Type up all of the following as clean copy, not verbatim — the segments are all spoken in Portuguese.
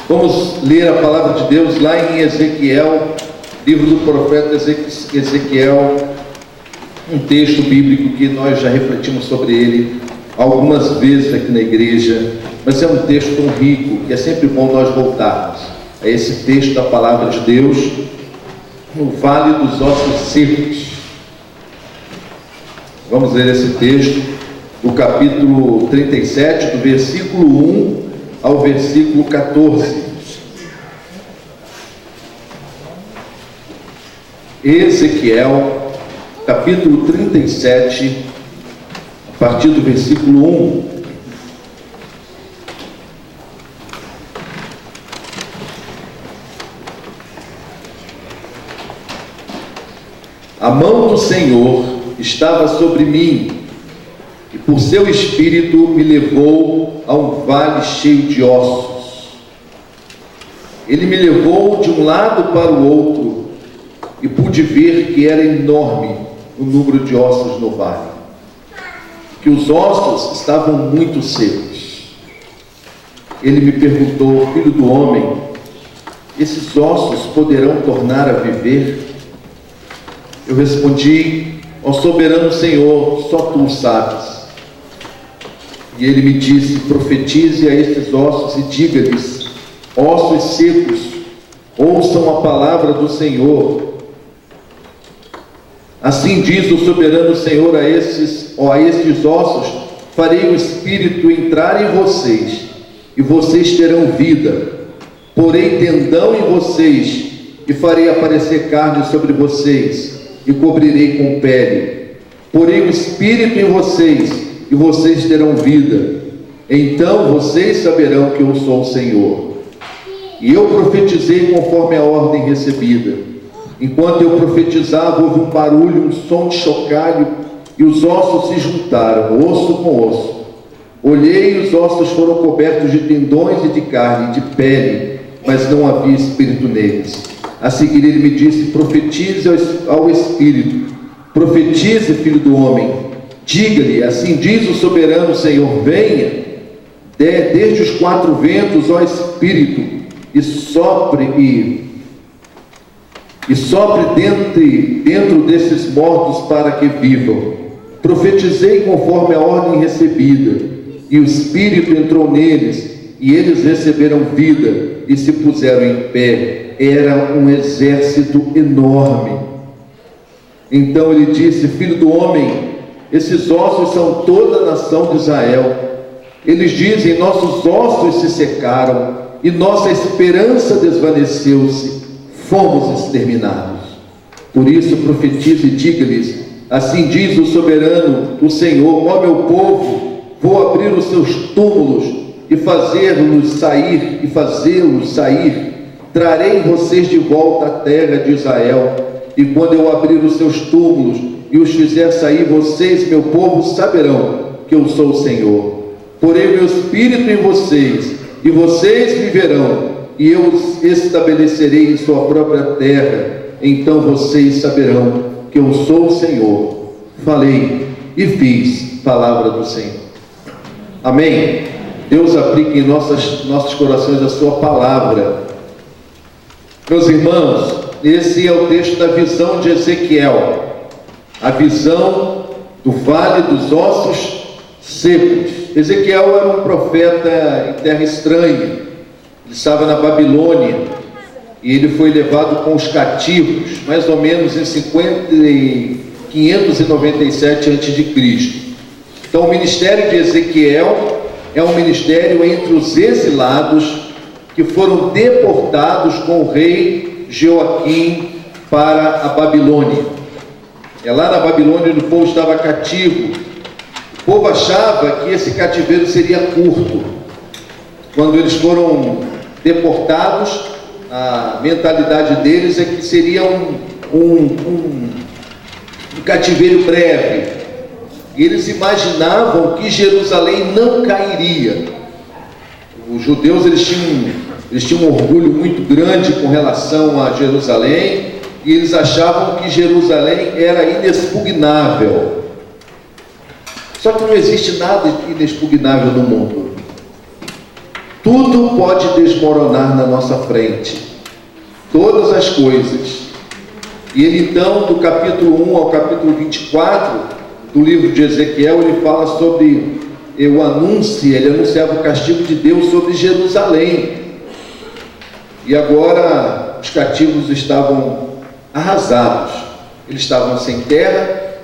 Vamos ler a palavra de Deus lá em Ezequiel, livro do profeta Ezequiel, um texto bíblico que nós já refletimos sobre ele algumas vezes aqui na igreja, mas é um texto tão rico que é sempre bom nós voltarmos a esse texto da palavra de Deus, no Vale dos Ossos Secos. Vamos ler esse texto do capítulo 37, do versículo 1 ao versículo 14. Ezequiel, capítulo 37, a partir do versículo 1. A mão do Senhor estava sobre mim, e por seu espírito me levou a um vale cheio de ossos. Ele me levou de um lado para o outro, e pude ver que era enorme o número de ossos no vale, que os ossos estavam muito secos. Ele me perguntou: filho do homem, esses ossos poderão tornar a viver? Eu respondi: ó soberano Senhor, só tu sabes. E ele me disse: profetize a estes ossos e diga-lhes: ossos secos, ouçam a palavra do Senhor. Assim diz o soberano Senhor a estes ossos: farei o Espírito entrar em vocês, e vocês terão vida. Porei tendão em vocês, e farei aparecer carne sobre vocês, e cobrirei com pele. Porei o Espírito em vocês, e vocês terão vida. Então vocês saberão que eu sou o Senhor. E eu profetizei conforme a ordem recebida. Enquanto eu profetizava, houve um barulho, um som de chocalho, e os ossos se juntaram, osso com osso. Olhei, e os ossos foram cobertos de tendões e de carne, de pele, mas não havia espírito neles. A seguir ele me disse: profetize ao Espírito, profetize, filho do homem, diga-lhe: assim diz o soberano Senhor, venha, desde os quatro ventos, ó Espírito, e sopre dentro desses mortos para que vivam. Profetizei conforme a ordem recebida, e o Espírito entrou neles, e eles receberam vida e se puseram em pé. Era um exército enorme. Então ele disse: filho do homem, esses ossos são toda a nação de Israel. Eles dizem: nossos ossos se secaram e nossa esperança desvaneceu-se, fomos exterminados. Por isso profetize e diga-lhes: assim diz o soberano, o Senhor, ó meu povo, vou abrir os seus túmulos e fazê-los sair. Trarei vocês de volta à terra de Israel, e quando eu abrir os seus túmulos e os fizer sair, vocês, meu povo, saberão que eu sou o Senhor. Porei meu espírito em vocês, e vocês viverão, e eu os estabelecerei em sua própria terra. Então vocês saberão que eu sou o Senhor. Falei e fiz, palavra do Senhor. Amém? Deus aplique em nossos corações a sua palavra. Meus irmãos, esse é o texto da visão de Ezequiel, a visão do Vale dos Ossos Secos. Ezequiel era um profeta em terra estranha. Ele estava na Babilônia e ele foi levado com os cativos, mais ou menos em 597 a.C. Então o ministério de Ezequiel é um ministério entre os exilados que foram deportados com o rei Joaquim para a Babilônia. É lá na Babilônia onde o povo estava cativo. O povo achava que esse cativeiro seria curto. Quando eles foram deportados, a mentalidade deles é que seria um cativeiro breve. E eles imaginavam que Jerusalém não cairia. Os judeus eles tinham um orgulho muito grande com relação a Jerusalém, e eles achavam que Jerusalém era inexpugnável. Só que não existe nada inexpugnável no mundo. Tudo pode desmoronar na nossa frente, todas as coisas. E ele então, do capítulo 1 ao capítulo 24 do livro de Ezequiel, ele fala sobre o anúncio, ele anunciava o castigo de Deus sobre Jerusalém. E agora os cativos estavam arrasados, eles estavam sem terra,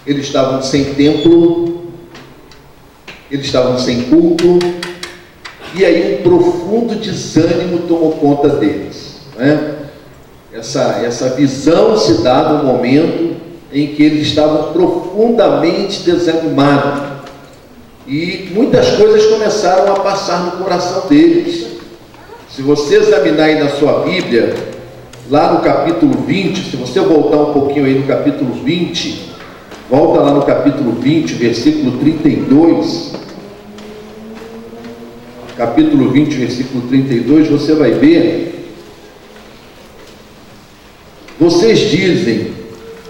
eles estavam sem templo, eles estavam sem culto, e aí um profundo desânimo tomou conta deles, né? Essa visão se dá no momento em que eles estavam profundamente desanimados, e muitas coisas começaram a passar no coração deles. Se você examinar aí na sua Bíblia, lá no capítulo 20, se você voltar um pouquinho aí no capítulo 20, volta lá no capítulo 20, versículo 32, capítulo 20, versículo 32, você vai ver, vocês dizem,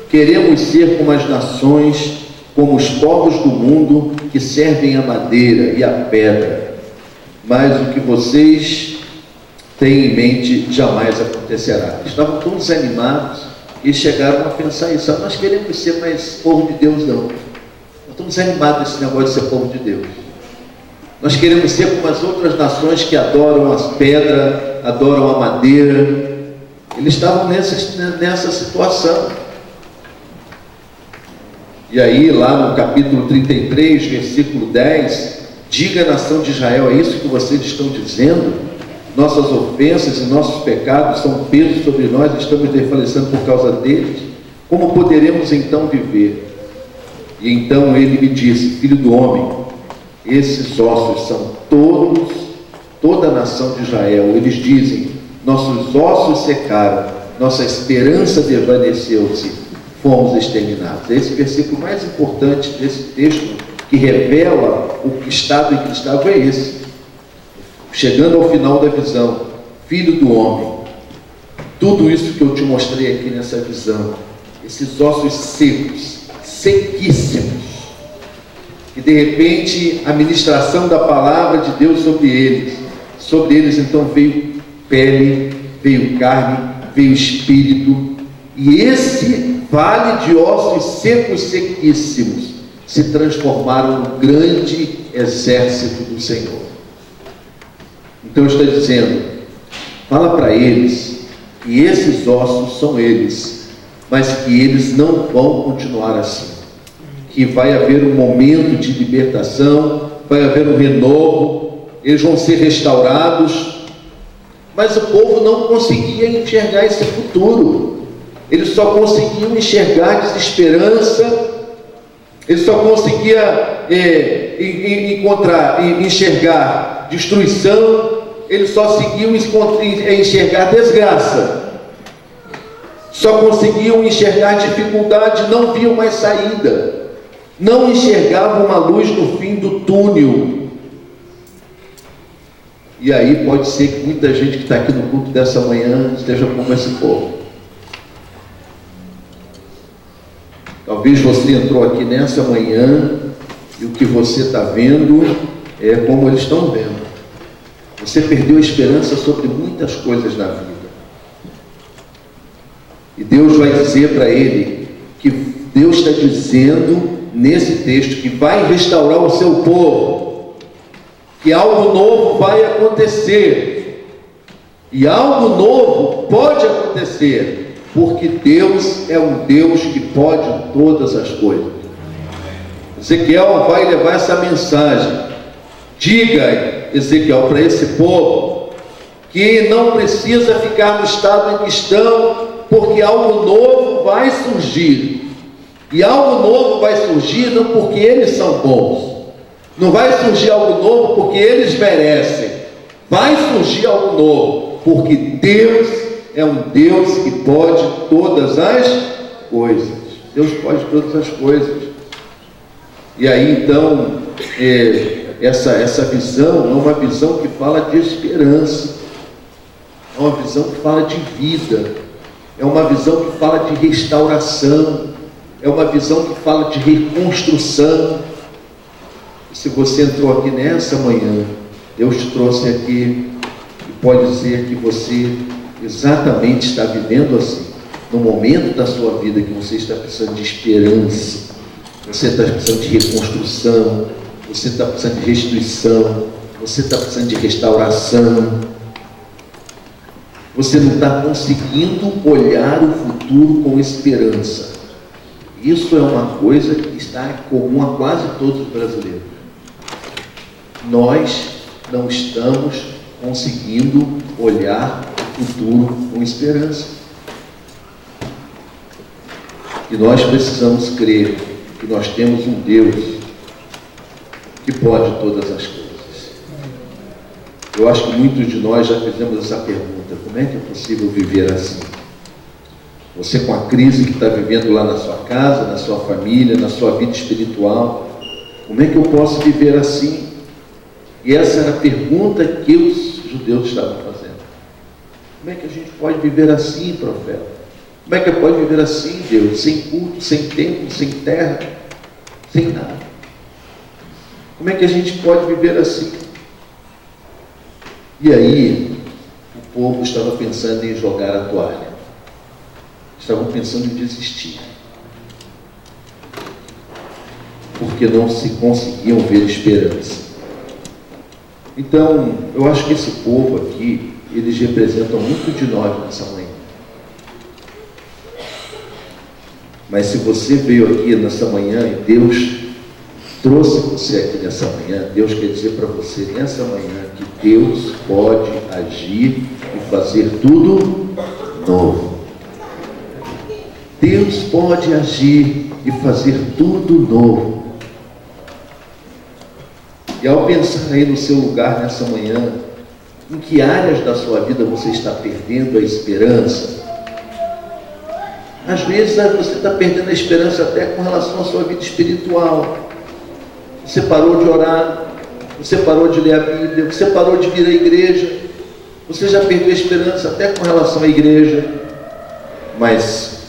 queremos ser como as nações, como os povos do mundo que servem a madeira e a pedra, mas o que vocês têm em mente jamais acontecerá. Eles estavam tão desanimados e chegaram a pensar isso: nós queremos ser mais povo de Deus, não. Nós estamos desanimados desse negócio de ser povo de Deus. Nós queremos ser como as outras nações que adoram as pedras, adoram a madeira. Eles estavam nessa situação. E aí, lá no capítulo 33, versículo 10, diga à nação de Israel: é isso que vocês estão dizendo? Nossas ofensas e nossos pecados são peso sobre nós, estamos desfalecendo por causa deles. Como poderemos então viver? E então ele me disse: filho do homem, esses ossos são toda a nação de Israel. Eles dizem: nossos ossos secaram, nossa esperança desvaneceu-se, fomos exterminados. Esse versículo mais importante desse texto, que revela o estado em que estava, é esse. Chegando ao final da visão: filho do homem, tudo isso que eu te mostrei aqui nessa visão, esses ossos secos, sequíssimos, e de repente a ministração da palavra de Deus sobre eles então veio pele, veio carne, veio espírito, e esse vale de ossos secos, sequíssimos, se transformaram no grande exército do Senhor. Então está dizendo: fala para eles que esses ossos são eles, mas que eles não vão continuar assim, que vai haver um momento de libertação, vai haver um renovo, eles vão ser restaurados. Mas o povo não conseguia enxergar esse futuro, eles só conseguiam enxergar desesperança, eles só conseguiam enxergar destruição, eles só conseguiam enxergar desgraça, só conseguiam enxergar dificuldade, não viam mais saída, não enxergavam uma luz no fim do túnel. E aí pode ser que muita gente que está aqui no culto dessa manhã esteja como esse povo. Talvez você entrou aqui nessa manhã e o que você está vendo é como eles estão vendo. Você perdeu a esperança sobre muitas coisas na vida. E Deus vai dizer para ele que Deus está dizendo nesse texto que vai restaurar o seu povo, que algo novo vai acontecer, e algo novo pode acontecer, porque Deus é um Deus que pode todas as coisas. Ezequiel vai levar essa mensagem: diga, Ezequiel, para esse povo que não precisa ficar no estado em que estão, porque algo novo vai surgir, e algo novo vai surgir não porque eles são bons, não vai surgir algo novo porque eles merecem, vai surgir algo novo porque Deus é um Deus que pode todas as coisas. Deus pode todas as coisas. E aí então essa visão é uma visão que fala de esperança, é uma visão que fala de vida, é uma visão que fala de restauração, é uma visão que fala de reconstrução. Se você entrou aqui nessa manhã Deus te trouxe aqui e pode ser que você exatamente está vivendo assim, no momento da sua vida que você está precisando de esperança, você está precisando de reconstrução, você está precisando de restituição, você está precisando de restauração, você não está conseguindo olhar o futuro com esperança. Isso é uma coisa que está comum a quase todos os brasileiros. Nós não estamos conseguindo olhar o futuro com esperança. E nós precisamos crer que nós temos um Deus que pode todas as coisas. Eu acho que muitos de nós já fizemos essa pergunta: como é que é possível viver assim? Você com a crise que está vivendo lá na sua casa, na sua família, na sua vida espiritual, como é que eu posso viver assim? E essa era a pergunta que os judeus estavam fazendo. Como é que a gente pode viver assim, profeta? Como é que pode viver assim, Deus? Sem culto, sem templo, sem terra, sem nada. Como é que a gente pode viver assim? E aí, o povo estava pensando em jogar a toalha. Estavam pensando em desistir. Porque não se conseguiam ver esperança. Então, eu acho que esse povo aqui, eles representam muito de nós nessa manhã. Mas se você veio aqui nessa manhã e Deus trouxe você aqui nessa manhã, Deus quer dizer para você nessa manhã que Deus pode agir e fazer tudo novo. Deus pode agir e fazer tudo novo. E ao pensar aí no seu lugar nessa manhã, em que áreas da sua vida você está perdendo a esperança? Às vezes você está perdendo a esperança até com relação à sua vida espiritual. Você parou de orar, você parou de ler a Bíblia, você parou de vir à igreja, você já perdeu a esperança até com relação à igreja. Mas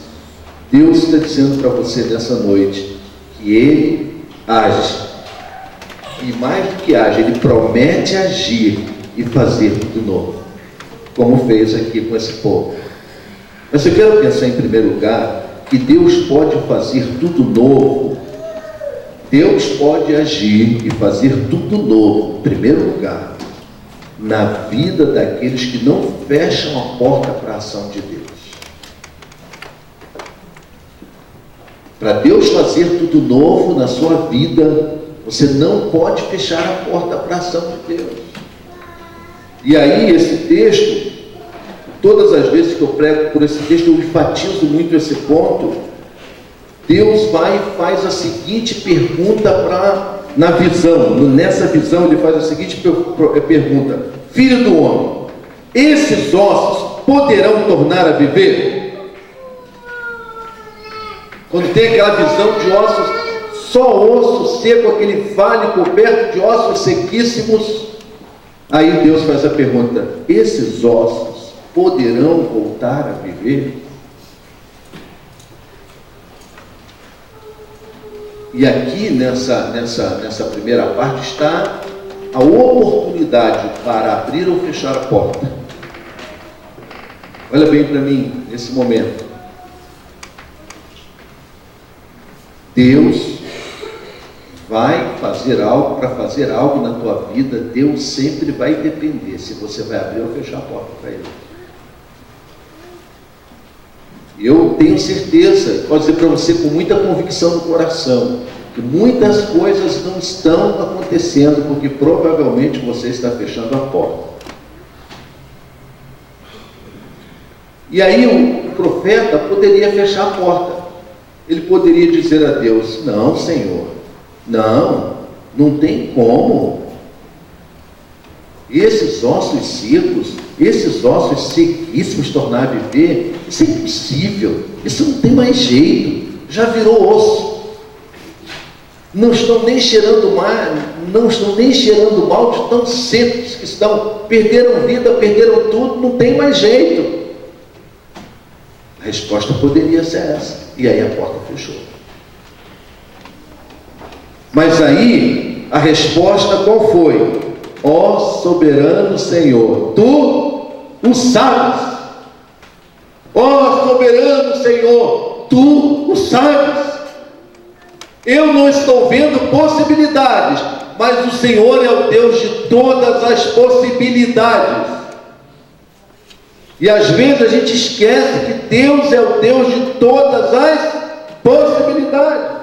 Deus está dizendo para você nessa noite que Ele age. E mais do que age, Ele promete agir e fazer tudo novo, como fez aqui com esse povo. Mas eu quero pensar em primeiro lugar que Deus pode fazer tudo novo. Deus pode agir e fazer tudo novo, em primeiro lugar, na vida daqueles que não fecham a porta para a ação de Deus. Para Deus fazer tudo novo na sua vida, você não pode fechar a porta para a ação de Deus. E aí esse texto, todas as vezes que eu prego por esse texto, eu enfatizo muito esse ponto. Deus vai e faz a seguinte pergunta na visão. Nessa visão ele faz a seguinte pergunta: Filho do homem, esses ossos poderão tornar a viver? Quando tem aquela visão de ossos, só osso seco, aquele vale coberto de ossos sequíssimos, aí Deus faz a pergunta: esses ossos poderão voltar a viver? E aqui nessa primeira parte está a oportunidade para abrir ou fechar a porta. Olha bem para mim nesse momento. Deus vai fazer algo, para fazer algo na tua vida, Deus sempre vai depender se você vai abrir ou fechar a porta para Ele. Eu tenho certeza, posso dizer para você com muita convicção no coração, que muitas coisas não estão acontecendo porque provavelmente você está fechando a porta. E aí o profeta poderia fechar a porta. Ele poderia dizer a Deus: não, Senhor, não tem como. Esses ossos secos, esses ossos sequíssimos tornar a viver, isso é impossível, isso não tem mais jeito, já virou osso. Não estão nem cheirando mal de tão secos que estão, perderam vida, perderam tudo, não tem mais jeito. A resposta poderia ser essa, e aí a porta fechou. Mas aí, a resposta qual foi? Ó soberano Senhor, tu o sabes. Ó soberano Senhor, tu o sabes. Eu não estou vendo possibilidades, mas o Senhor é o Deus de todas as possibilidades. E às vezes a gente esquece que Deus é o Deus de todas as possibilidades.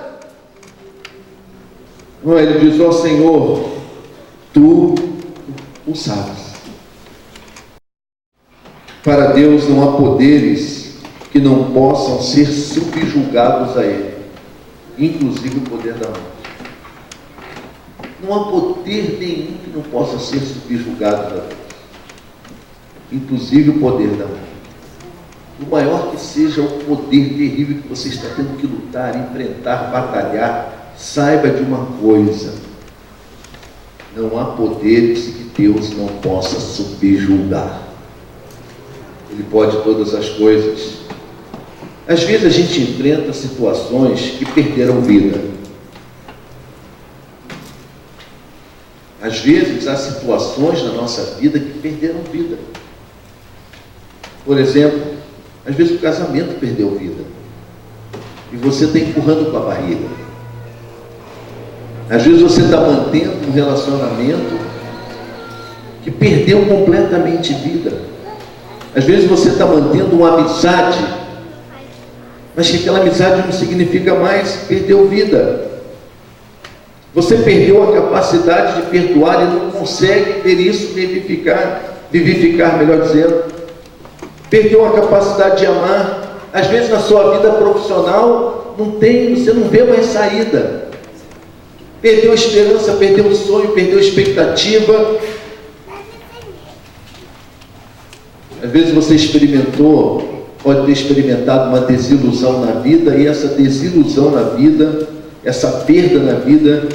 Ele diz: ó Senhor, tu o sabes. Para Deus não há poderes que não possam ser subjugados a Ele, inclusive o poder da morte. Não há poder nenhum que não possa ser subjugado a Deus, inclusive o poder da morte. O maior que seja o poder terrível que você está tendo que lutar, enfrentar, batalhar, saiba de uma coisa: não há poderes que Deus não possa subjugar. Ele pode todas as coisas. Às vezes a gente enfrenta situações que perderam vida. Às vezes há situações na nossa vida que perderam vida. Por exemplo, às vezes o casamento perdeu vida e você está empurrando com a barriga. Às vezes você está mantendo um relacionamento que perdeu completamente vida. Às vezes você está mantendo uma amizade, mas que aquela amizade não significa mais, perdeu vida. Você perdeu a capacidade de perdoar e não consegue ter isso vivificar, melhor dizendo. Perdeu a capacidade de amar. Às vezes na sua vida profissional você não vê mais saída. Perdeu a esperança, perdeu o sonho, perdeu a expectativa. Às vezes você pode ter experimentado uma desilusão na vida, e essa desilusão na vida, essa perda na vida,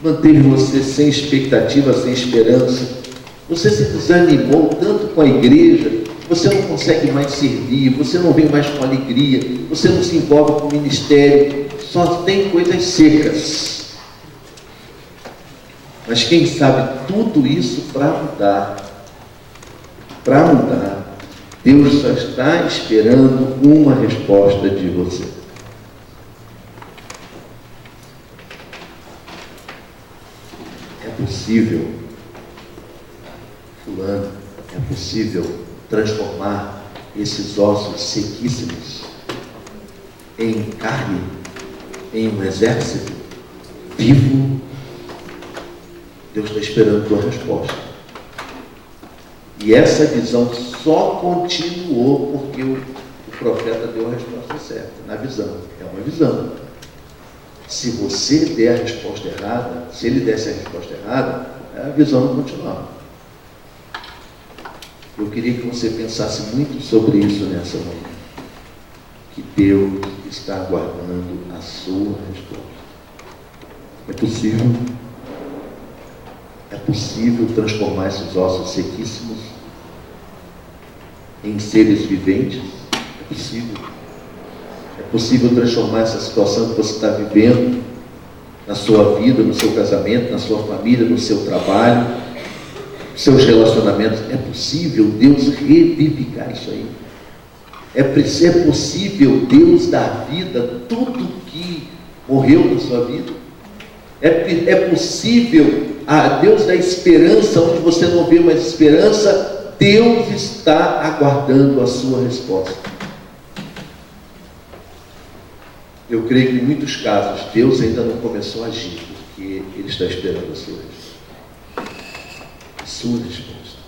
manteve você sem expectativa, sem esperança. Você se desanimou tanto com a igreja, você não consegue mais servir, você não vem mais com alegria, você não se envolve com o ministério, só tem coisas secas. Mas quem sabe tudo isso para mudar, Deus só está esperando uma resposta de você. É possível, fulano, é possível transformar esses ossos sequíssimos em carne, em um exército vivo? Deus está esperando a tua resposta. E essa visão só continuou porque o profeta deu a resposta certa, na visão. É uma visão. Se você der a resposta errada, se ele desse a resposta errada, a visão não continuava. Eu queria que você pensasse muito sobre isso nessa manhã. Que Deus está aguardando a sua resposta. É possível? É possível transformar esses ossos sequíssimos em seres viventes? É possível. É possível transformar essa situação que você está vivendo na sua vida, no seu casamento, na sua família, no seu trabalho, nos seus relacionamentos. É possível Deus revivificar isso aí. É possível Deus dar vida a tudo que morreu na sua vida. É possível Deus dar esperança onde você não vê mais esperança. Deus está aguardando a sua resposta. Eu creio que em muitos casos Deus ainda não começou a agir, porque Ele está esperando a sua resposta. A sua resposta.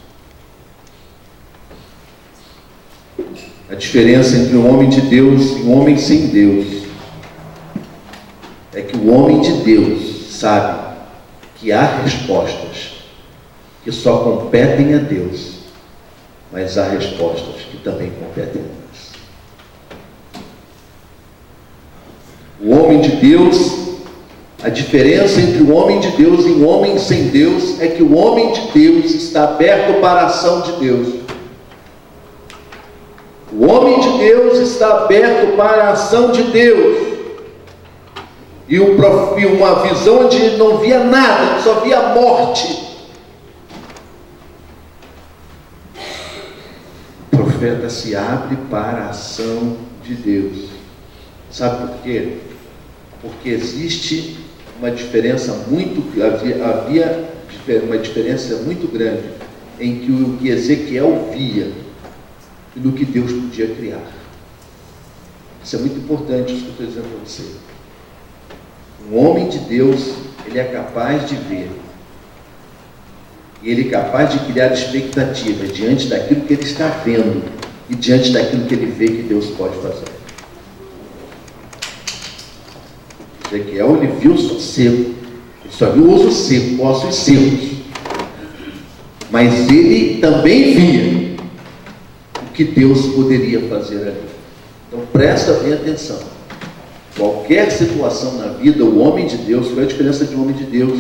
A diferença entre um homem de Deus e um homem sem Deus é que o homem de Deus sabe que há respostas que só competem a Deus, mas há respostas que também competem a nós. O homem de Deus, a diferença entre o homem de Deus e um homem sem Deus é que o homem de Deus está aberto para a ação de Deus. O homem de Deus está aberto para a ação de Deus. E uma visão onde não via nada, só via morte. profeta se abre para a ação de Deus. Sabe por quê? Porque existe uma diferença havia uma diferença muito grande em que o que Ezequiel via e no que Deus podia criar. Isso é muito importante, isso que eu estou dizendo para você. Um homem de Deus, ele é capaz de ver, e ele é capaz de criar expectativas diante daquilo que ele está vendo e diante daquilo que ele vê que Deus pode fazer. Ezequiel, ele viu só seco, ele só viu osso seco, ossos secos, mas ele também via o que Deus poderia fazer ali. Então presta bem atenção. Qualquer situação na vida, o homem de Deus, qual é a diferença de um homem de Deus?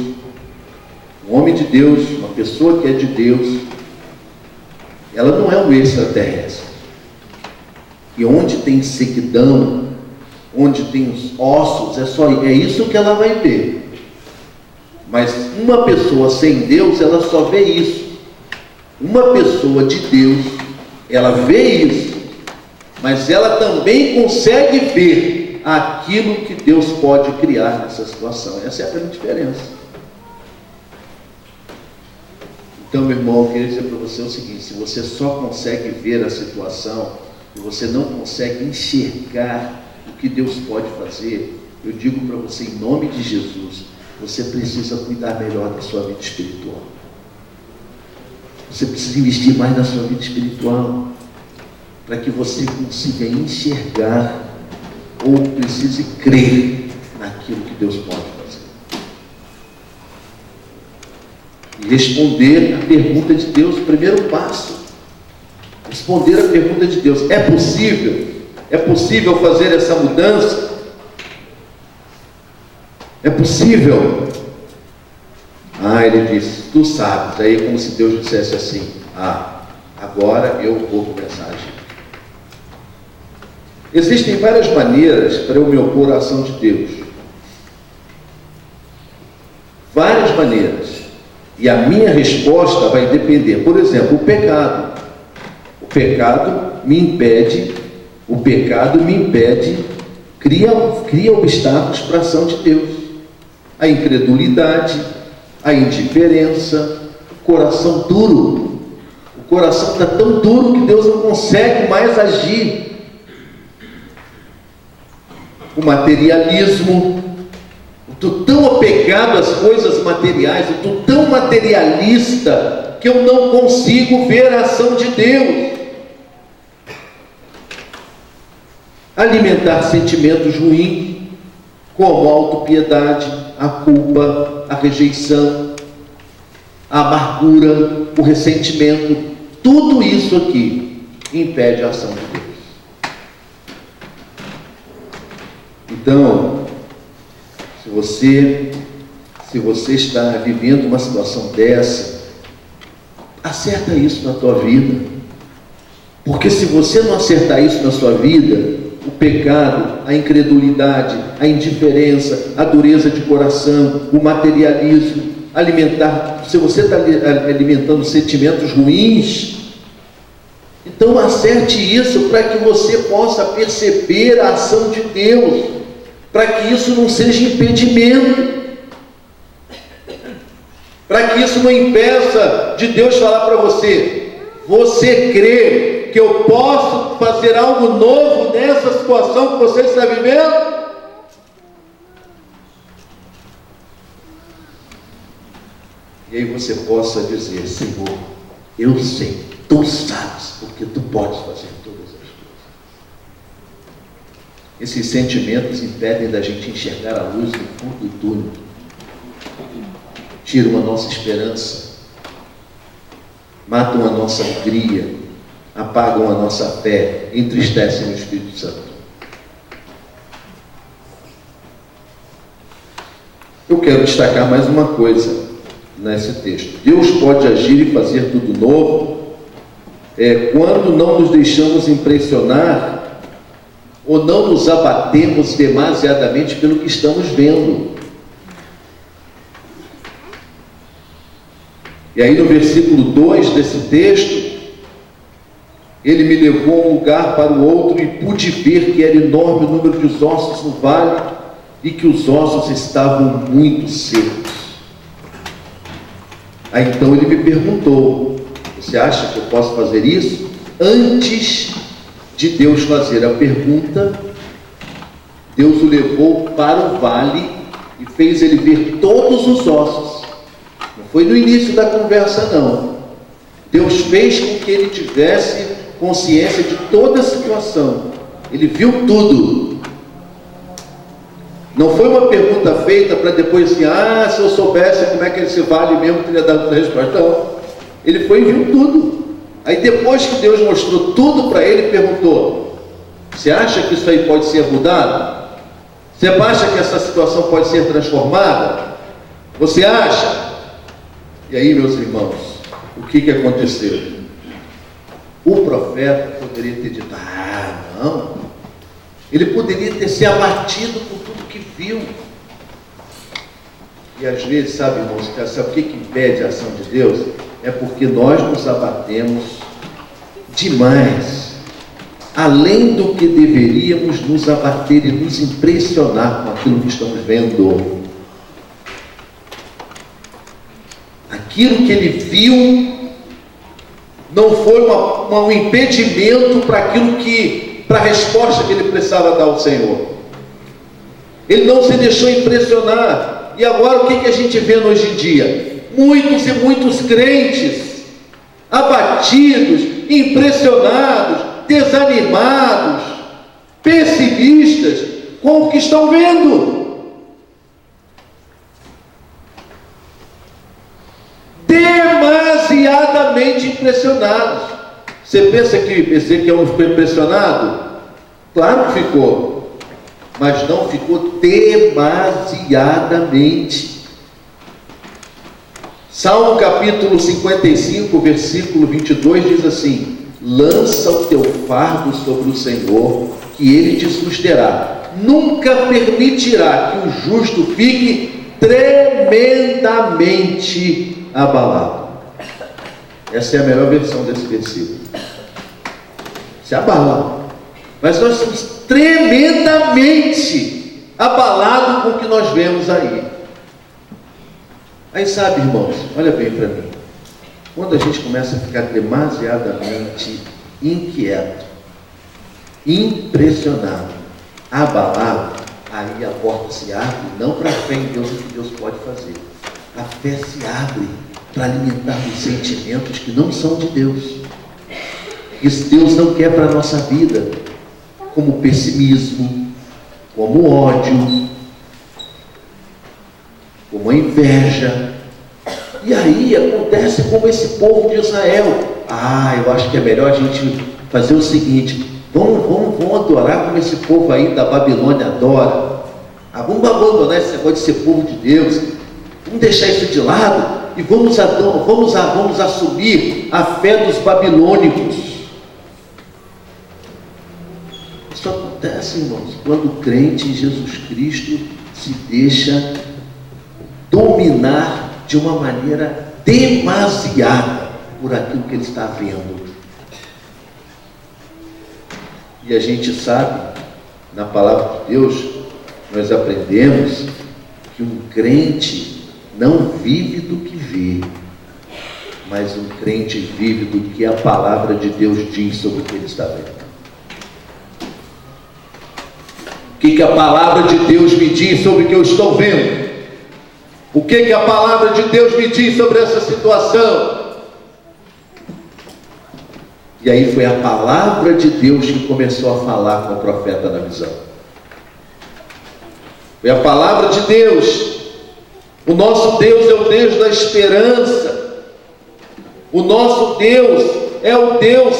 Um homem de Deus, uma pessoa que é de Deus, ela não é um extraterrestre. E onde tem sequidão, onde tem os ossos, é isso que ela vai ver. Mas uma pessoa sem Deus, ela só vê isso. Uma pessoa de Deus, ela vê isso, mas ela também consegue ver aquilo que Deus pode criar nessa situação. Essa é a grande diferença. Então, meu irmão, eu queria dizer para você o seguinte: se você só consegue ver a situação e você não consegue enxergar o que Deus pode fazer, eu digo para você, em nome de Jesus, você precisa cuidar melhor da sua vida espiritual. Você precisa investir mais na sua vida espiritual, para que você consiga enxergar ou precise crer naquilo que Deus pode fazer. E responder a pergunta de Deus, o primeiro passo. Responder a pergunta de Deus: é possível? É possível fazer essa mudança? É possível? Ele disse: tu sabes. Aí é como se Deus dissesse assim: agora eu vou começar a agir. Existem várias maneiras para eu me opor à ação de Deus. Várias maneiras. E a minha resposta vai depender. Por exemplo, o pecado. O pecado me impede, cria obstáculos para a ação de Deus. A incredulidade, a indiferença, o coração duro. O coração está tão duro que Deus não consegue mais agir. O materialismo. Eu estou tão apegado às coisas materiais, eu estou tão materialista que eu não consigo ver a ação de Deus. Alimentar sentimentos ruins, como a autopiedade, a culpa, a rejeição, a amargura, o ressentimento, tudo isso aqui impede a ação de Deus. Então, se você está vivendo uma situação dessa, acerta isso na tua vida. Porque se você não acertar isso na sua vida, o pecado, a incredulidade, a indiferença, a dureza de coração, o materialismo, se você está alimentando sentimentos ruins, então acerte isso para que você possa perceber a ação de Deus, para que isso não seja impedimento, para que isso não impeça de Deus falar para você: você crê que eu posso fazer algo novo nessa situação que você está vivendo? E aí você possa dizer: Senhor, eu sei, tu sabes, porque tu podes fazer todas as coisas. Esses sentimentos impedem da gente enxergar a luz no fundo do túnel, tiram a nossa esperança, matam a nossa alegria, apagam a nossa fé, entristecem o Espírito Santo. Eu quero destacar mais uma coisa nesse texto. Deus pode agir e fazer tudo novo quando não nos deixamos impressionar ou não nos abatemos demasiadamente pelo que estamos vendo. E aí no versículo 2 desse texto, Ele me levou um lugar para o outro e pude ver que era enorme o número de ossos no vale e que os ossos estavam muito secos. Aí então ele me perguntou: você acha que eu posso fazer isso? Antes de Deus fazer a pergunta, Deus o levou para o vale e fez ele ver todos os ossos. Não foi no início da conversa, não. Deus fez com que ele tivesse consciência de toda a situação. Ele viu tudo. Não foi uma pergunta feita para depois assim: se eu soubesse como é que esse vale mesmo, teria dado a resposta. Não. Ele foi e viu tudo. Aí depois que Deus mostrou tudo para ele, perguntou: você acha que isso aí pode ser mudado? Você acha que essa situação pode ser transformada? Você acha? E aí, meus irmãos, o que aconteceu? O profeta poderia ter dito: não. Ele poderia ter se abatido por tudo que viu. E às vezes, sabe, irmãos, sabe o que impede a ação de Deus? É porque nós nos abatemos demais, além do que deveríamos nos abater e nos impressionar com aquilo que estamos vendo. Aquilo que ele viu não foi um impedimento para a resposta que ele precisava dar ao Senhor. Ele não se deixou impressionar. E agora o que a gente vê hoje em dia? Muitos e muitos crentes abatidos, impressionados, desanimados, pessimistas com o que estão vendo. Demasiadamente impressionados. Você pensa que Ezequiel ficou impressionado? Claro que ficou, mas não ficou demasiadamente. Salmo capítulo 55, versículo 22 diz assim: lança o teu fardo sobre o Senhor, que Ele te susterá. Nunca permitirá que o justo fique tremendamente abalado. Essa é a melhor versão desse versículo. Se abala. Mas nós somos tremendamente abalados com o que nós vemos aí. Aí sabe, irmãos, olha bem para mim. Quando a gente começa a ficar demasiadamente inquieto, impressionado, abalado, aí a porta se abre, não para a fé em Deus, o que Deus pode fazer. A fé se abre para alimentar os sentimentos que não são de Deus. Isso Deus não quer para a nossa vida, como pessimismo, como ódio, como a inveja. E aí acontece como esse povo de Israel. Eu acho que é melhor a gente fazer o seguinte: vamos adorar como esse povo aí da Babilônia adora. Vamos abandonar esse negócio de ser povo de Deus. Vamos deixar isso de lado e vamos assumir a fé dos babilônicos. Isso acontece, irmãos, quando o crente em Jesus Cristo se deixa dominar de uma maneira demasiada por aquilo que ele está vendo. E a gente sabe, na palavra de Deus, nós aprendemos que um crente não vive do que vê, mas um crente vive do que a palavra de Deus diz sobre o que ele está vendo. O que a palavra de Deus me diz sobre o que eu estou vendo? O que a palavra de Deus me diz sobre essa situação? E aí foi a palavra de Deus que começou a falar com o profeta na visão. Foi a palavra de Deus. O nosso Deus é o Deus da esperança. O nosso Deus é o Deus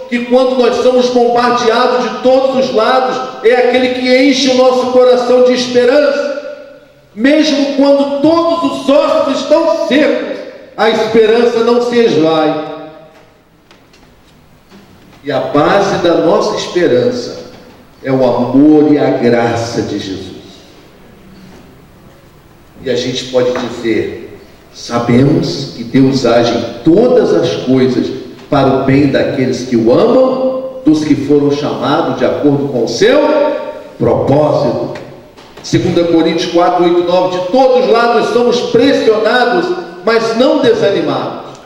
que, quando nós somos bombardeados de todos os lados, é aquele que enche o nosso coração de esperança. Mesmo quando todos os ossos estão secos, a esperança não se esvai. E a base da nossa esperança é o amor e a graça de Jesus. E a gente pode dizer: sabemos que Deus age em todas as coisas para o bem daqueles que o amam, dos que foram chamados de acordo com o seu propósito. 2 Coríntios 4, 8, 9, de todos lá nós somos pressionados, mas não desanimados.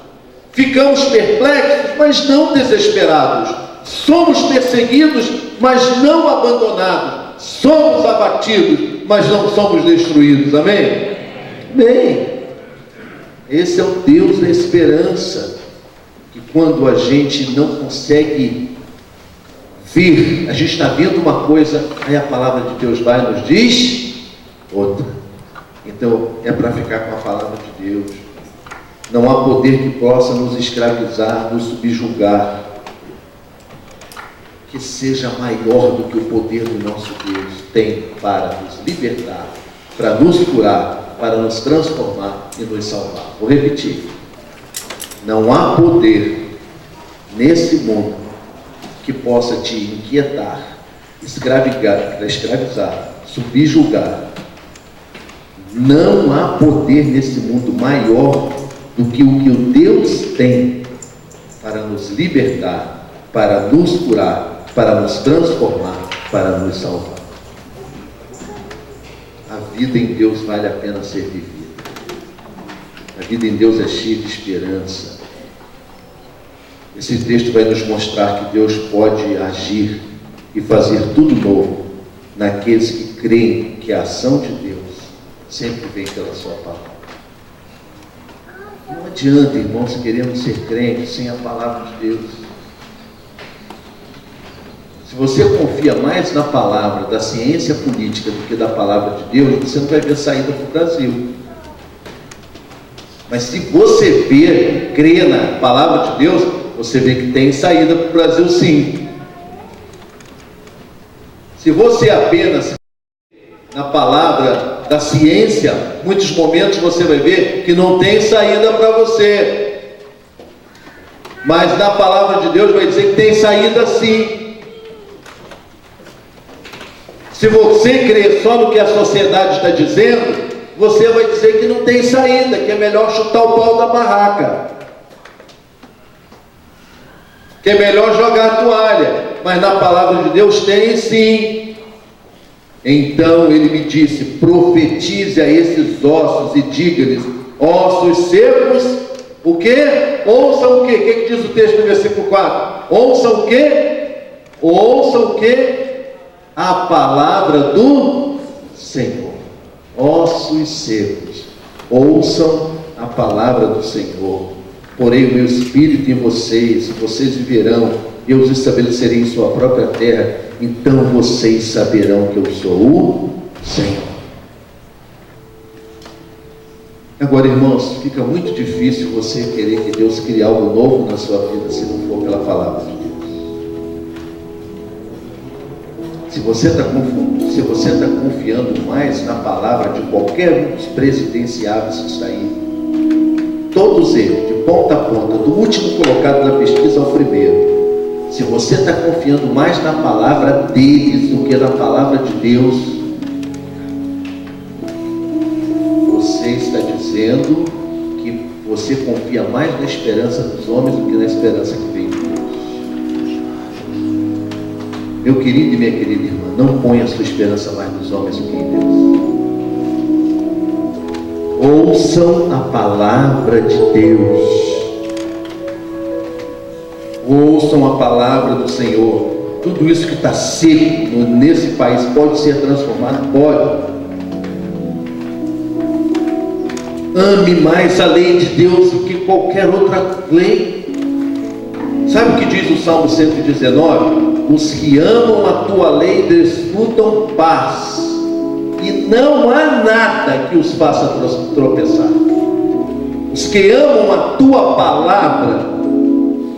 Ficamos perplexos, mas não desesperados. Somos perseguidos, mas não abandonados. Somos abatidos, mas não somos destruídos. Amém? Amém. Esse é o Deus da esperança, que quando a gente não consegue ver, a gente está vendo uma coisa, aí a palavra de Deus vai e nos diz outra. Então é para ficar com a palavra de Deus. Não há poder que possa nos escravizar, nos subjugar, que seja maior do que o poder do nosso Deus tem para nos libertar, para nos curar, para nos transformar e nos salvar. Vou repetir: não há poder nesse mundo que possa te inquietar, escravizar, subjugar. Não há poder nesse mundo maior do que o Deus tem para nos libertar, para nos curar, para nos transformar, para nos salvar. A vida em Deus vale a pena ser vivida. A vida em Deus é cheia de esperança. Esse texto vai nos mostrar que Deus pode agir e fazer tudo novo naqueles que creem que a ação de Deus sempre vem pela sua palavra. Não adianta, irmãos, queremos ser crentes sem a palavra de Deus. Se você confia mais na palavra da ciência política do que da palavra de Deus, você não vai ver saída para o Brasil. Mas se você crê na palavra de Deus, você vê que tem saída para o Brasil, sim. Se você apenas na palavra da ciência, muitos momentos você vai ver que não tem saída para você. Mas na palavra de Deus vai dizer que tem saída, sim. Se você crer só no que a sociedade está dizendo, você vai dizer que não tem saída, que é melhor chutar o pau da barraca, que é melhor jogar a toalha. Mas na palavra de Deus tem sim. Então ele me disse: profetize a esses ossos e diga-lhes: ossos secos, o quê? Ouçam o quê? O que diz o texto no versículo 4? Ouçam o quê? Ouçam o quê? A palavra do Senhor. Ossos secos, ouçam a palavra do Senhor. Porém o meu espírito em vocês, e vocês viverão, e eu os estabelecerei em sua própria terra. Então vocês saberão que eu sou o Senhor. Agora, irmãos, fica muito difícil você querer que Deus crie algo novo na sua vida se não for pela palavra de Deus. Se você está confiando mais na palavra de qualquer um dos presidenciáveis que está aí, todos eles, de ponta a ponta, do último colocado na pesquisa ao primeiro, se você está confiando mais na palavra deles do que na palavra de Deus, você está dizendo que você confia mais na esperança dos homens do que na esperança que vem de Deus. Meu querido e minha querida irmã, não ponha a sua esperança mais nos homens do que em Deus. Ouçam a palavra de Deus. Ouçam a palavra do Senhor. Tudo isso que está seco nesse país pode ser transformado? Pode. Ame mais a lei de Deus do que qualquer outra lei. Sabe o que diz o Salmo 119? Os que amam a tua lei desfrutam paz, e não há nada que os faça tropeçar. Os que amam a tua palavra,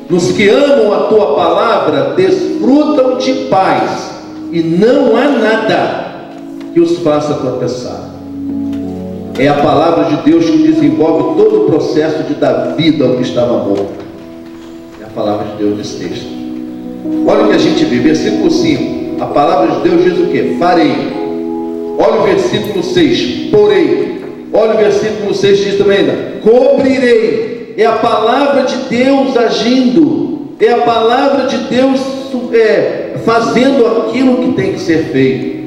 nos que amam a tua palavra, desfrutam de paz, e não há nada que os faça tropeçar. É a palavra de Deus que desenvolve todo o processo de dar vida ao que estava morto. É a palavra de Deus nesse texto. Olha o que a gente vê, versículo 5, a palavra de Deus diz o que? Farei. Olha o versículo 6, porém. Olha o versículo 6, diz também ainda, cobrirei. É a palavra de Deus agindo, é a palavra de Deus fazendo aquilo que tem que ser feito.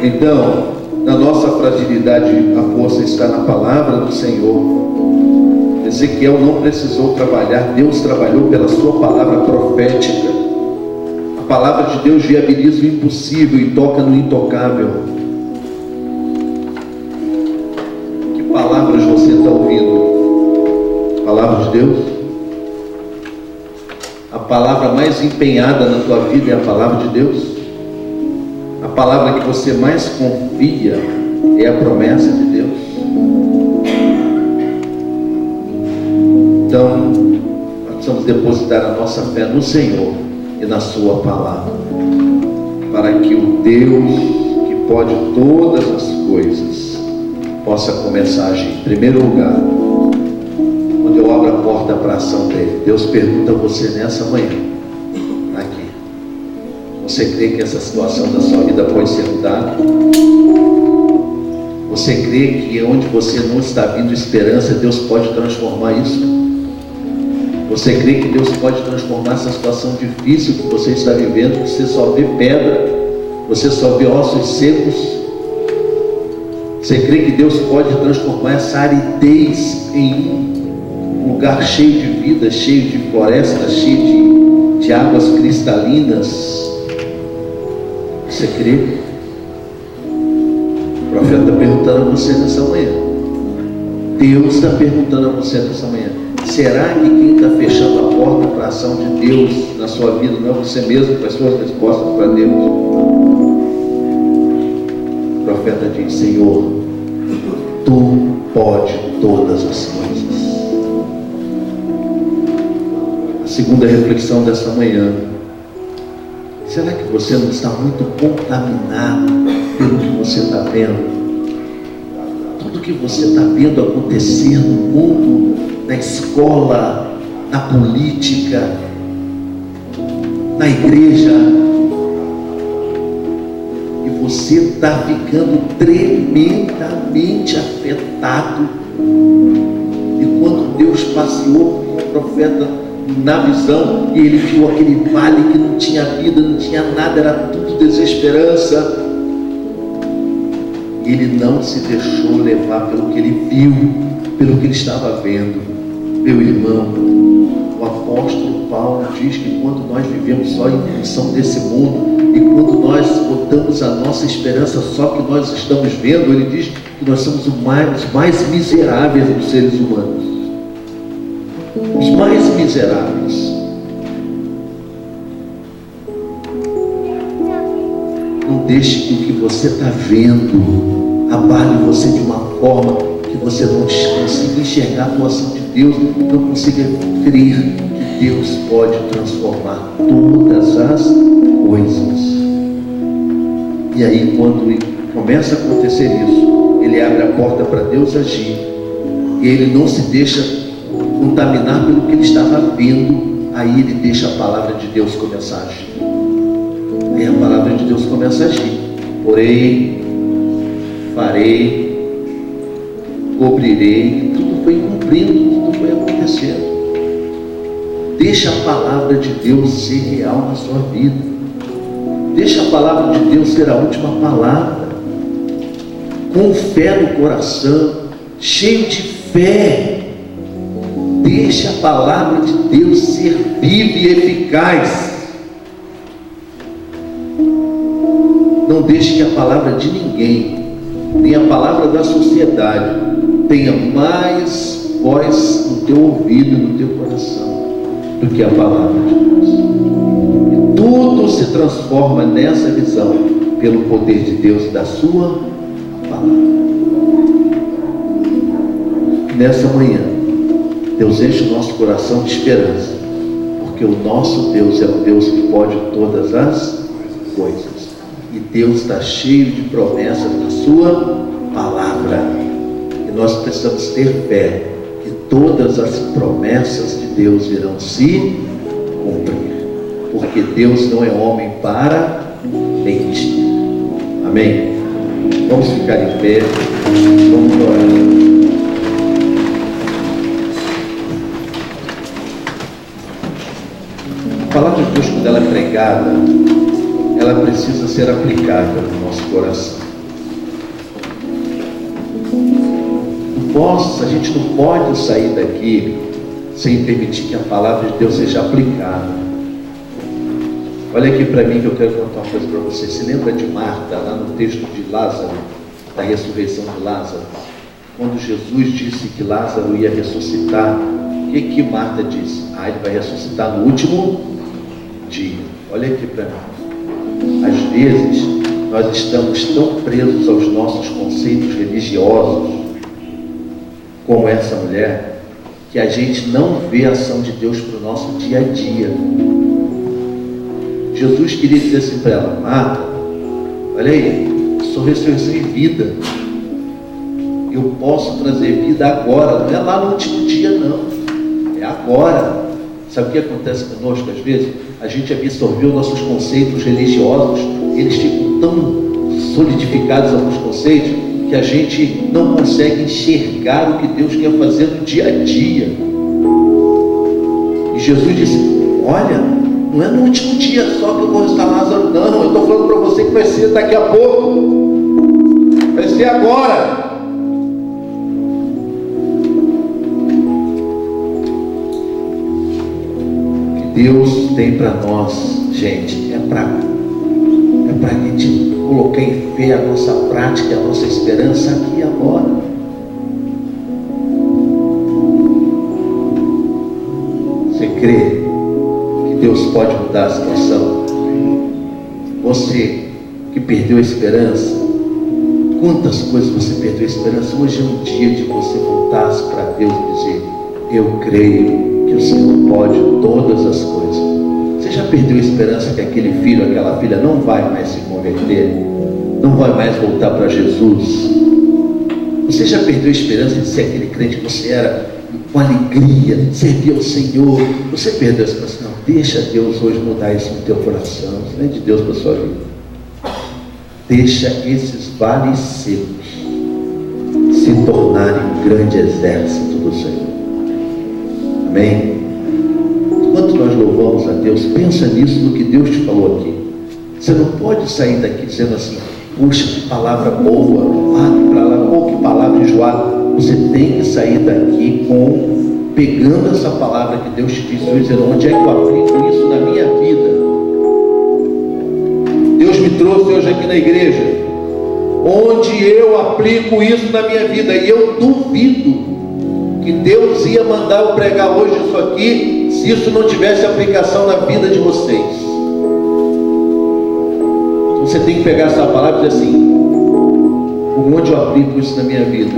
Então, na nossa fragilidade, a força está na palavra do Senhor. Ezequiel não precisou trabalhar, Deus trabalhou pela sua palavra profética. A palavra de Deus viabiliza o impossível e toca no intocável. Que palavras você está ouvindo? Palavra de Deus? A palavra mais empenhada na tua vida é a palavra de Deus? A palavra que você mais confia é a promessa de Deus? Então, nós precisamos depositar a nossa fé no Senhor e na sua palavra, para que o Deus que pode todas as coisas possa começar a agir. Em primeiro lugar, quando eu abro a porta para a ação dele, Deus pergunta a você nessa manhã, aqui: você crê que essa situação da sua vida pode ser mudada? Você crê que onde você não está vendo esperança, Deus pode transformar isso? Você crê que Deus pode transformar essa situação difícil que você está vivendo, que você só vê pedra, você só vê ossos secos? Você crê que Deus pode transformar essa aridez em um lugar cheio de vida, cheio de florestas, cheio de águas cristalinas? Você crê? O profeta está perguntando a você nessa manhã. Deus está perguntando a você nessa manhã. Será que quem está fechando a porta para a ação de Deus na sua vida não é você mesmo com as suas respostas para Deus? O profeta diz: Senhor, Tu pode todas as coisas. A segunda reflexão dessa manhã: será que você não está muito contaminado pelo que você está vendo? Tudo que você está vendo acontecer no mundo, na escola, na política, na igreja, e você está ficando tremendamente afetado. E quando Deus passeou com o profeta na visão, e ele viu aquele vale que não tinha vida, não tinha nada, era tudo desesperança, ele não se deixou levar pelo que ele viu, pelo que ele estava vendo. Meu irmão, o apóstolo Paulo diz que quando nós vivemos só em função desse mundo, e quando nós botamos a nossa esperança só que nós estamos vendo, ele diz que nós somos os mais miseráveis dos seres humanos. Os mais miseráveis. Não deixe que o que você está vendo abale você de uma forma que você não consiga enxergar a atuação de Deus, não consiga crer que Deus pode transformar todas as coisas. E aí, quando começa a acontecer isso, ele abre a porta para Deus agir, e ele não se deixa contaminar pelo que ele estava vendo. Aí ele deixa a palavra de Deus começar a agir. Aí a palavra de Deus começa a agir. Porém, farei, cobrirei, tudo foi cumprindo, tudo foi acontecendo. Deixa a palavra de Deus ser real na sua vida. Deixa a palavra de Deus ser a última palavra. Com fé no coração, cheio de fé. Deixa a palavra de Deus ser viva e eficaz. Não deixe que a palavra de ninguém, nem a palavra da sociedade, tenha mais voz no teu ouvido e no teu coração do que a palavra de Deus. E tudo se transforma nessa visão pelo poder de Deus e da sua palavra. Nessa manhã, Deus enche o nosso coração de esperança, porque o nosso Deus é o Deus que pode todas as coisas. E Deus está cheio de promessas na sua palavra. E nós precisamos ter fé que todas as promessas de Deus irão se cumprir. Porque Deus não é homem para mentir. Amém? Vamos ficar em pé, vamos orar. A palavra de Deus, quando ela é pregada, ela precisa ser aplicada no nosso coração. A gente não pode sair daqui sem permitir que a palavra de Deus seja aplicada. Olha aqui para mim que eu quero contar uma coisa para você. Se lembra de Marta, lá no texto de Lázaro, da ressurreição de Lázaro? Quando Jesus disse que Lázaro ia ressuscitar, o que Marta disse? Ele vai ressuscitar no último dia. Olha aqui para mim. Às vezes, nós estamos tão presos aos nossos conceitos religiosos, como essa mulher, que a gente não vê a ação de Deus para o nosso dia a dia. Jesus queria dizer assim para ela: Marta, olha aí, sou ressurreição e vida. Eu posso trazer vida agora, não é lá no último dia não, é agora. Sabe o que acontece conosco às vezes? A gente absorveu nossos conceitos religiosos, eles ficam tão solidificados alguns conceitos, que a gente não consegue enxergar o que Deus quer fazer no dia a dia. E Jesus disse: olha, não é no último dia só que eu vou ressuscitar Lázaro, não. Eu estou falando para você que vai ser daqui a pouco, vai ser agora. O que Deus tem para nós, gente, é para a gente colocar em fé a nossa prática, a nossa esperança aqui e agora. Você crê que Deus pode mudar a situação? Você que perdeu a esperança, quantas coisas você perdeu a esperança? Hoje é um dia de você voltar para Deus e dizer: eu creio que o Senhor pode todas as coisas. Você já perdeu a esperança que aquele filho, aquela filha não vai mais se converter? Não vai mais voltar para Jesus? Você já perdeu a esperança de ser aquele crente que você era com alegria, servir ao Senhor? Você perdeu a esperança? Não, deixa Deus hoje mudar isso no teu coração. Isso não é de Deus para a sua vida. Deixa esses vales secos se tornarem um grande exército do Senhor. Amém? Enquanto nós louvamos a Deus, pensa nisso, no que Deus te falou aqui. Você não pode sair daqui dizendo assim: puxa, que palavra boa, que palavra enjoada. Você tem que sair daqui pegando essa palavra que Deus te disse, dizendo: onde é que eu aplico isso na minha vida? Deus me trouxe hoje aqui na igreja, onde eu aplico isso na minha vida? E eu duvido que Deus ia mandar eu pregar hoje isso aqui, se isso não tivesse aplicação na vida de vocês. Então você tem que pegar essa palavra e dizer assim: onde eu aplico isso na minha vida?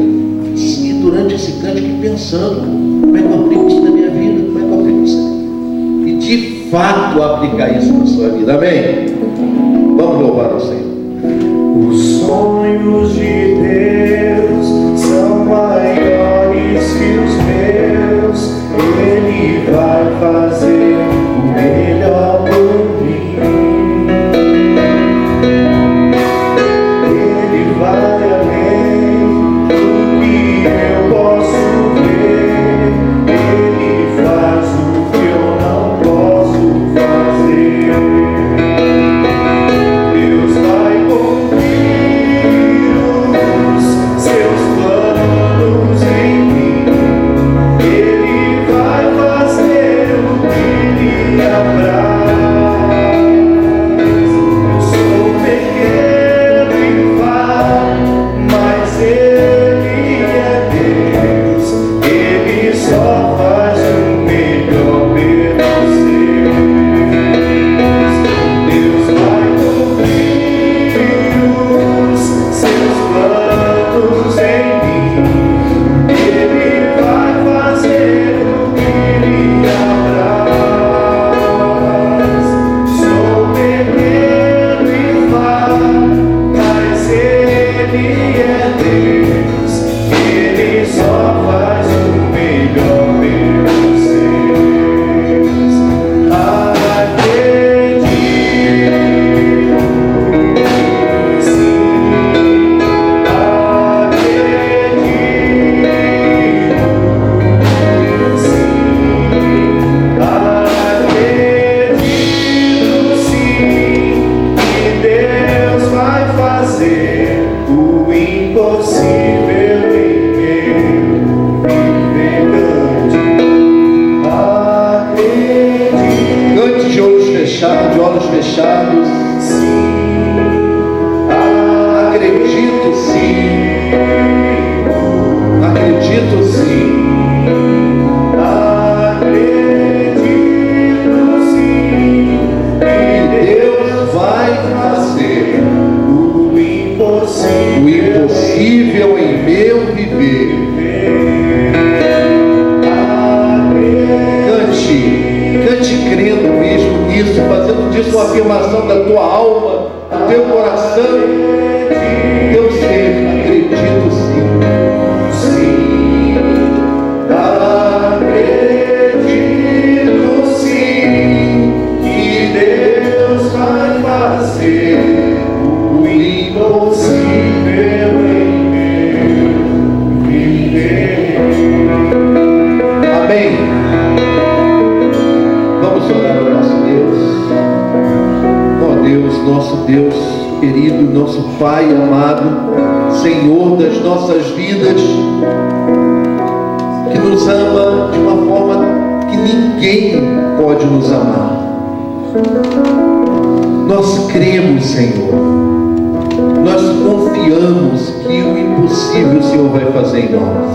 E durante esse cântico pensando: como é que eu aplico isso na minha vida? Como é que eu aplico isso? E de fato aplicar isso na sua vida. Amém? Vamos louvar ao Senhor. Os sonhos de Deus são maiores que os meus. Ele vai fazer o melhor por mim. Ele vai além do que eu posso ver. Ele faz o que eu não posso fazer. Deus vai cumprir os seus planos em mim. Ele vai fazer o que fechados. Acredito sim. Acredito sim. O impossível em meu viver. Cante crendo mesmo nisso, fazendo disso uma afirmação da tua alma, do teu coração, do teu ser. Acredito sim. Acredito sim que Deus vai fazer o impossível em meu viver. Amém. Vamos orar ao nosso Deus. Ó Deus, nosso Deus querido, nosso Pai amado, Senhor das nossas vidas, que nos ama de uma forma que ninguém pode nos amar. Nós cremos, Senhor. Nós confiamos que o impossível o Senhor vai fazer em nós.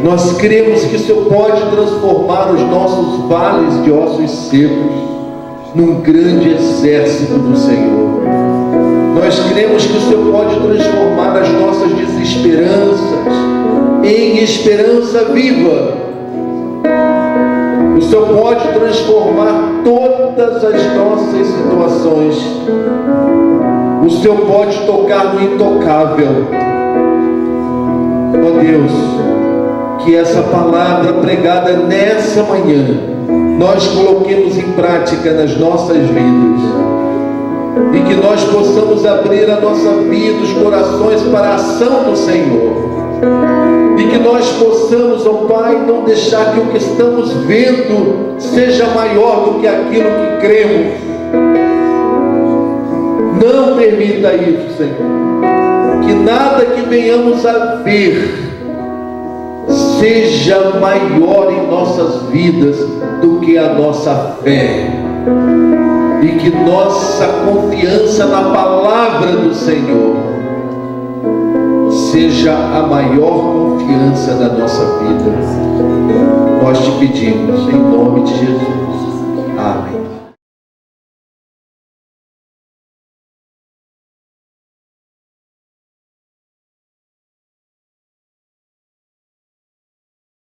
Nós cremos que o Senhor pode transformar os nossos vales de ossos secos num grande exército do Senhor. Nós cremos que o Senhor pode transformar as nossas desesperanças em esperança viva. O Senhor pode transformar todas as nossas situações. O Senhor pode tocar no intocável. Ó Deus, que essa palavra pregada nessa manhã nós coloquemos em prática nas nossas vidas, e que nós possamos abrir a nossa vida, os corações para a ação do Senhor, e que nós possamos, ó Pai, não deixar que o que estamos vendo seja maior do que aquilo que cremos. Não permita isso, Senhor. Que nada que venhamos a ver seja maior em nossas vidas do que a nossa fé. E que nossa confiança na palavra do Senhor seja a maior confiança da nossa vida. Nós te pedimos, em nome de Jesus.